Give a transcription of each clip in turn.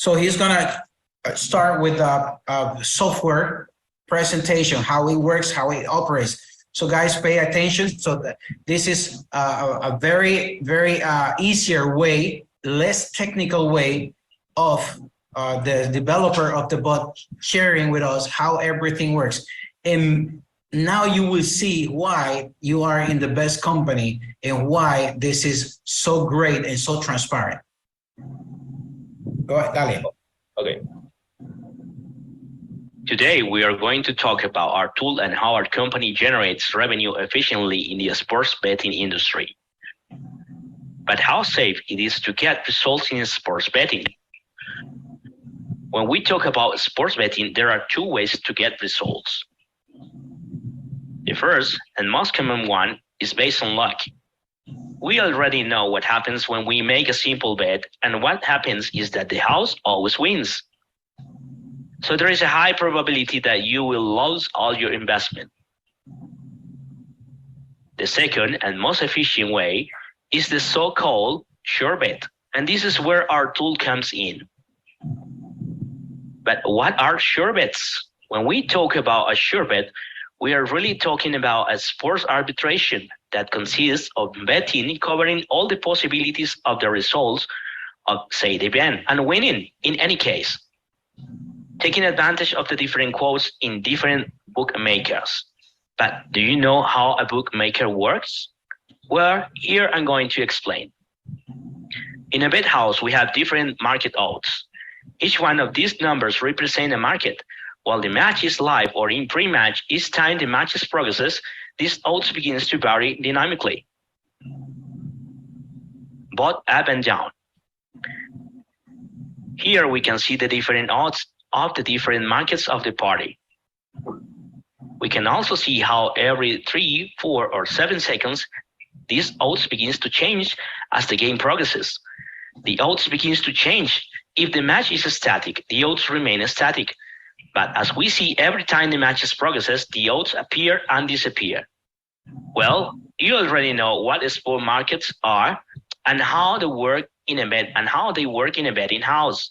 So he's gonna start with the software presentation, how it works, how it operates. So guys, pay attention. So this is a very, very easier way, less technical way of the developer of the bot sharing with us how everything works. And now you will see why you are in the best company and why this is so great and so transparent. Go ahead, Dale. Okay. Today, we are going to talk about our tool and how our company generates revenue efficiently in the sports betting industry. But how safe it is to get results in sports betting? When we talk about sports betting, there are two ways to get results. The first and most common one is based on luck. We already know what happens when we make a simple bet, and what happens is that the house always wins. So there is a high probability that you will lose all your investment. The second and most efficient way is the so-called sure bet, and this is where our tool comes in. But what are sure bets? When we talk about a sure bet, we are really talking about a sports arbitration that consists of betting covering all the possibilities of the results of, say, the event and winning in any case, taking advantage of the different quotes in different bookmakers. But do you know how a bookmaker works? Well, here I'm going to explain. In a bet house, we have different market odds. Each one of these numbers represent a market. While the match is live or in pre-match, each time the match progresses, this odds begins to vary dynamically, both up and down. Here we can see the different odds of the different markets of the party. We can also see how every 3, 4, or 7 seconds, these odds begins to change as the game progresses. The odds begins to change. If the match is static, the odds remain static. But as we see, every time the match progresses, the odds appear and disappear. Well, you already know what sport markets are and how they work in a betting house.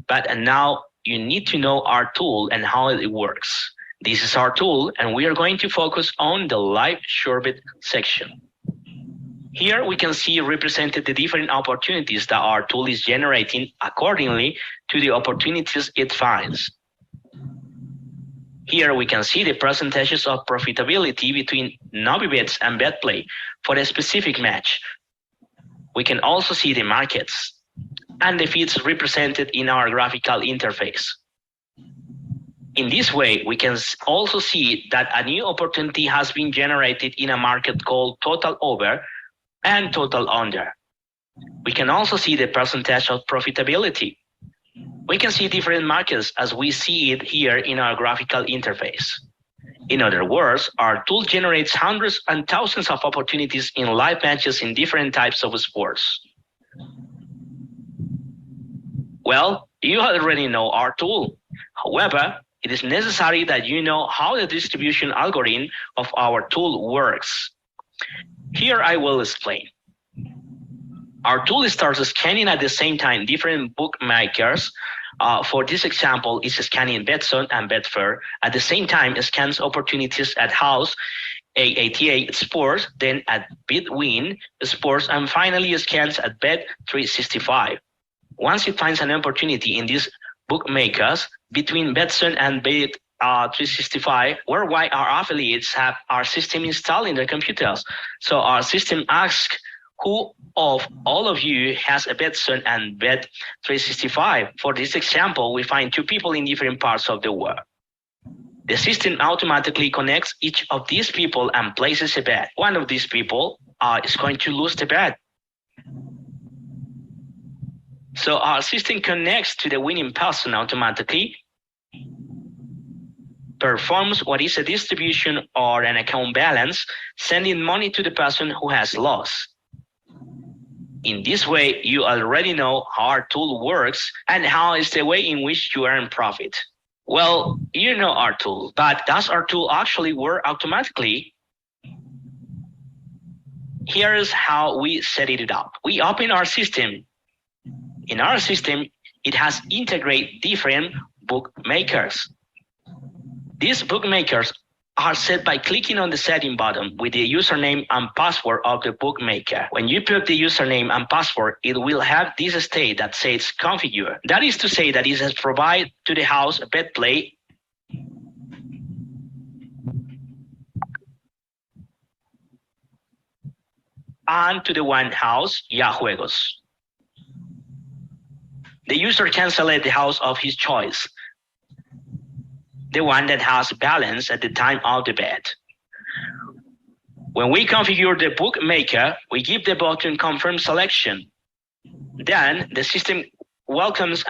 But now you need to know our tool and how it works. This is our tool, and we are going to focus on the live sure bet section. Here we can see represented the different opportunities that our tool is generating accordingly to the opportunities it finds. Here we can see the percentages of profitability between Novibets and BetPlay for a specific match. We can also see the markets and the feeds represented in our graphical interface. In this way, we can also see that a new opportunity has been generated in a market called total over and total under. We can also see the percentage of profitability. We can see different markets as we see it here in our graphical interface. In other words, our tool generates hundreds and thousands of opportunities in live matches in different types of sports. Well, you already know our tool. However, it is necessary that you know how the distribution algorithm of our tool works. Here I will explain. Our tool starts scanning at the same time different bookmakers. For this example, it's scanning Betson and Betfair. At the same time, it scans opportunities at House, AATA Sports, then at Bitwin Sports, and finally scans at Bet365. Once it finds an opportunity in these bookmakers between Betson and Bet365, whereby our affiliates have our system installed in their computers. So our system asks, who of all of you has a Betson and Bet365? For this example, we find 2 people in different parts of the world. The system automatically connects each of these people and places a bet. One of these people is going to lose the bet. So our system connects to the winning person automatically, performs what is a distribution or an account balance, sending money to the person who has lost. In this way, you already know how our tool works and how is the way in which you earn profit. Well, you know our tool, but does our tool actually work automatically? Here's how we set it up. We open our system. In our system, it has integrated different bookmakers. These bookmakers are set by clicking on the setting button with the username and password of the bookmaker. When you put the username and password, it will have this state that says configure. That is to say that it has provided to the house bet play and to the one house Ya Juegos. The user can select the house of his choice, the one that has balance at the time of the bet. When we configure the bookmaker, we give the button confirm selection. Then the system welcomes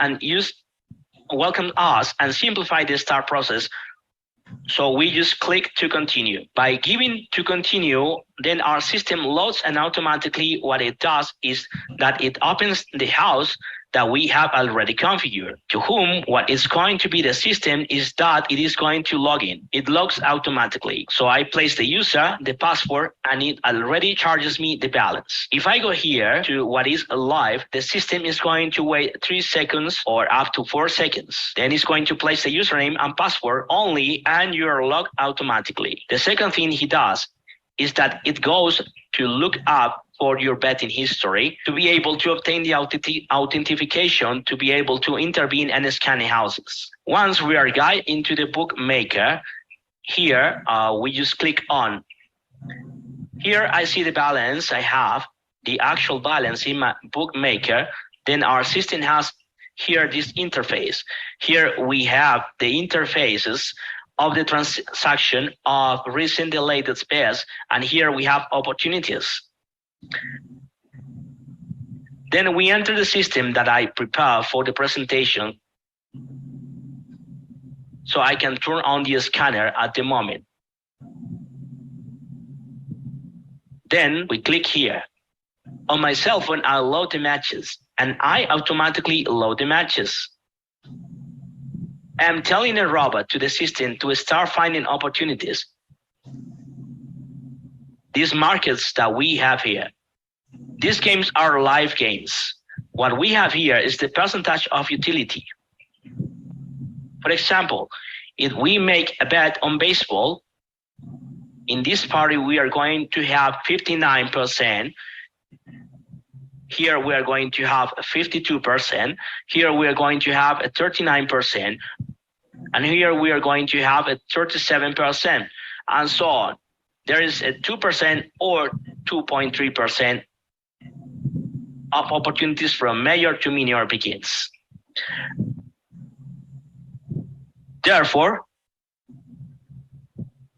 us and simplify the start process. So we just click to continue. By giving to continue, then our system loads, and automatically what it does is that it opens the house that we have already configured, to whom what is going to be the system is that it is going to log in. It logs automatically. So I place the user, the password, and it already charges me the balance. If I go here to what is live, the system is going to wait 3 seconds or up to 4 seconds. Then it's going to place the username and password only, and you are logged automatically. The second thing he does is that it goes to look up for your betting history to be able to obtain the authentication to be able to intervene and scan houses. Once we are guided into the bookmaker, here we just click on. Here I see the balance I have, the actual balance in my bookmaker. Then our system has here this interface. Here we have the interfaces of the transaction of recent deleted bets, and here we have opportunities. Then we enter the system that I prepare for the presentation, so I can turn on the scanner at the moment. Then we click here. On my cell phone, I load the matches, and I automatically load the matches. I'm telling a robot to the system to start finding opportunities. These markets that we have here, these games are live games. What we have here is the percentage of utility. For example, if we make a bet on baseball, in this party we are going to have 59%. Here we are going to have 52%. Here we are going to have a 39%. And here we are going to have a 37%, and so on. There is a 2% or 2.3% of opportunities from major to minor begins. Therefore,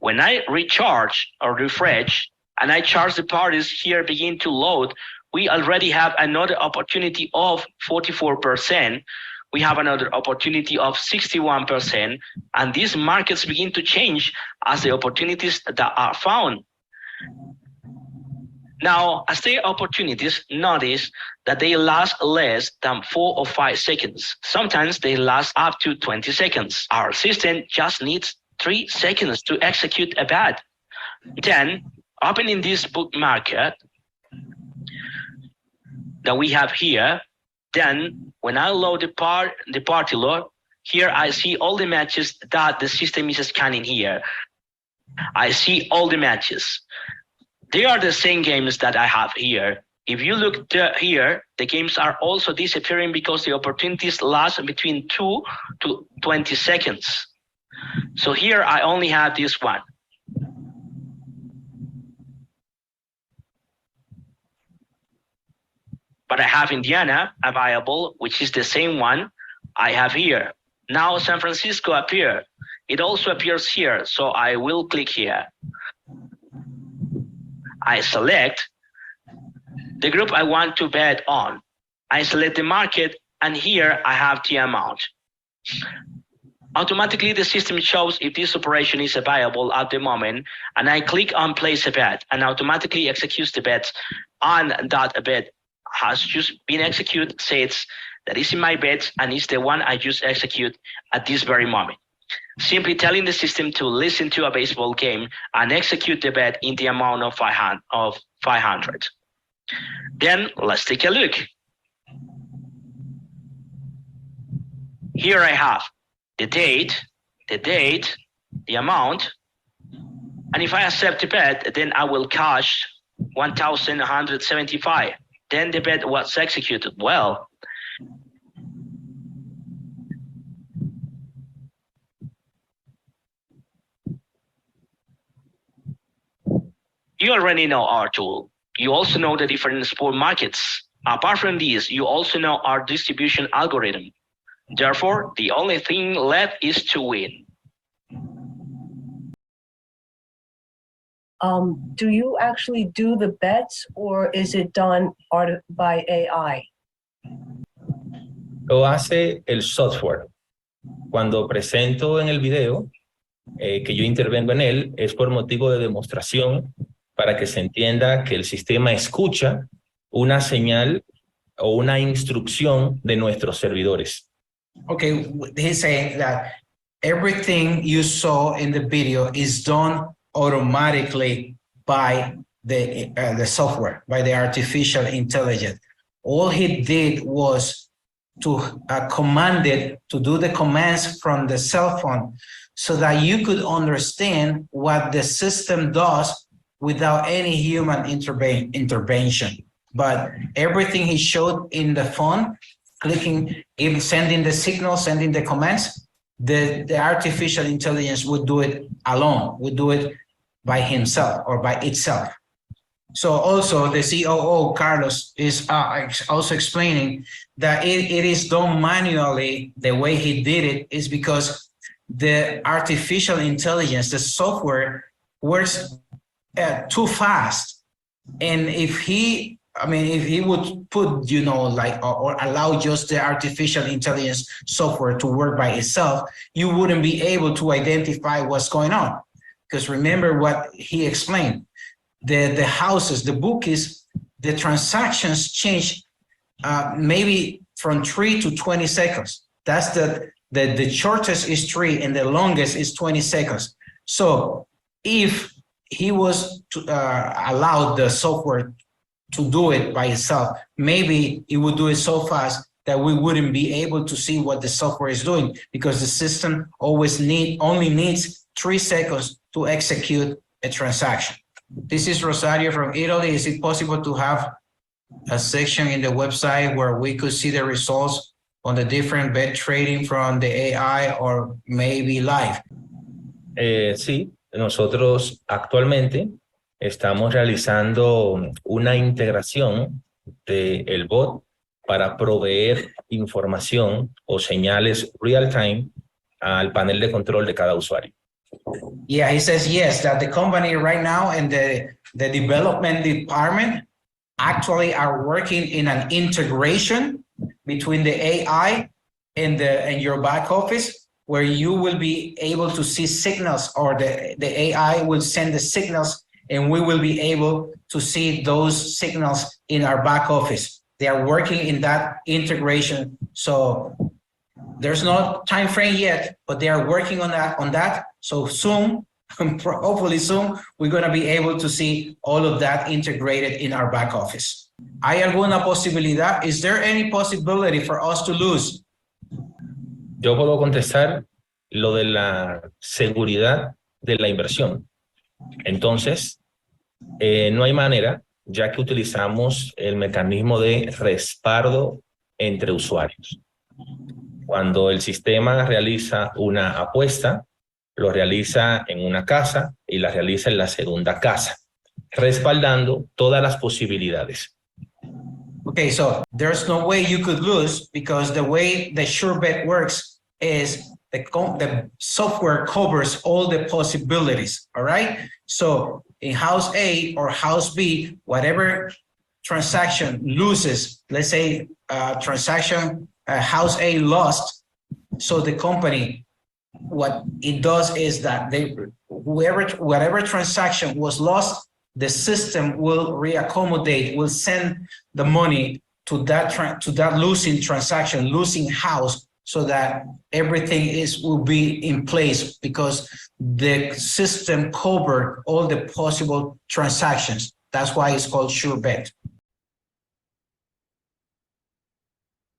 when I recharge or refresh and I charge the parties here begin to load, we already have another opportunity of 44%. We have another opportunity of 61%, and these markets begin to change as the opportunities that are found. Now, as the opportunities, notice that they last less than 4 or 5 seconds. Sometimes they last up to 20 seconds. Our system just needs 3 seconds to execute a bet. Then, opening this book market that we have here, then when I load the party load, here I see all the matches that the system is scanning here. I see all the matches. They are the same games that I have here. If you look here, the games are also disappearing because the opportunities last between 2 to 20 seconds. So here I only have this one. But I have Indiana available, which is the same one I have here. Now San Francisco appear. It also appears here, so I will click here. I select the group I want to bet on. I select the market, and here I have the amount. Automatically, the system shows if this operation is available at the moment, and I click on place a bet, and automatically executes the bet on that bet has just been executed, says that is in my bets and is the one I just execute at this very moment. Simply telling the system to listen to a baseball game and execute the bet in the amount of 500. Then let's take a look. Here I have the date, the amount, and if I accept the bet, then I will cash 1,175. Then the bet was executed well. You already know our tool. You also know the different sport markets. Apart from these, you also know our distribution algorithm. Therefore, the only thing left is to win. Do you actually do the bets or is it done by AI? Lo hace el software. Cuando presento en el video que yo intervengo en él, es por motivo de demostración para que se entienda que el sistema escucha una señal o una instrucción de nuestros servidores. Okay, he's saying that everything you saw in the video is done automatically by the software, by the artificial intelligence. All he did was to command it to do the commands from the cell phone so that you could understand what the system does without any human intervention. But everything he showed in the phone, clicking, even sending the signal, sending the commands, the artificial intelligence would do it alone, would do it by himself or by itself. So also the COO, Carlos, is also explaining that it is done manually. The way he did it is because the artificial intelligence, the software, works too fast. And if he would put, or allow just the artificial intelligence software to work by itself, you wouldn't be able to identify what's going on. Because remember what he explained, the houses, the bookies, the transactions change maybe from 3 to 20 seconds. That's the shortest is 3 and the longest is 20 seconds. So if he was to allow the software to do it by itself, maybe it would do it so fast that we wouldn't be able to see what the software is doing, because the system only needs 3 seconds to execute a transaction. This is Rosario from Italy. Is it possible to have a section in the website where we could see the results on the different bet trading from the AI or maybe live? Sí, nosotros actualmente estamos realizando una integración del bot para proveer información o señales real time al panel de control de cada usuario. Yeah, he says yes, that the company right now and the development department actually are working in an integration between the AI and your back office, where you will be able to see signals, or the AI will send the signals and we will be able to see those signals in our back office. They are working in that integration. So there's no time frame yet, but they are working on that. So soon, hopefully soon, we're going to be able to see all of that integrated in our back office. ¿Hay alguna posibilidad? Is there any possibility for us to lose? Yo puedo contestar lo de la seguridad de la inversión. Entonces, no hay manera, ya que utilizamos el mecanismo de respaldo entre usuarios. Cuando el sistema realiza una apuesta, lo realiza en una casa y la realiza en la segunda casa, respaldando todas las posibilidades. Okay, so there's no way you could lose, because the way the SureBet works is the software covers all the possibilities, all right? So in house A or house B, whatever transaction loses, let's say transaction house A lost, so the company, what it does is that whatever transaction was lost, the system will reaccommodate, will send the money to that losing transaction, losing house, so that everything will be in place, because the system covered all the possible transactions. That's why it's called sure bet.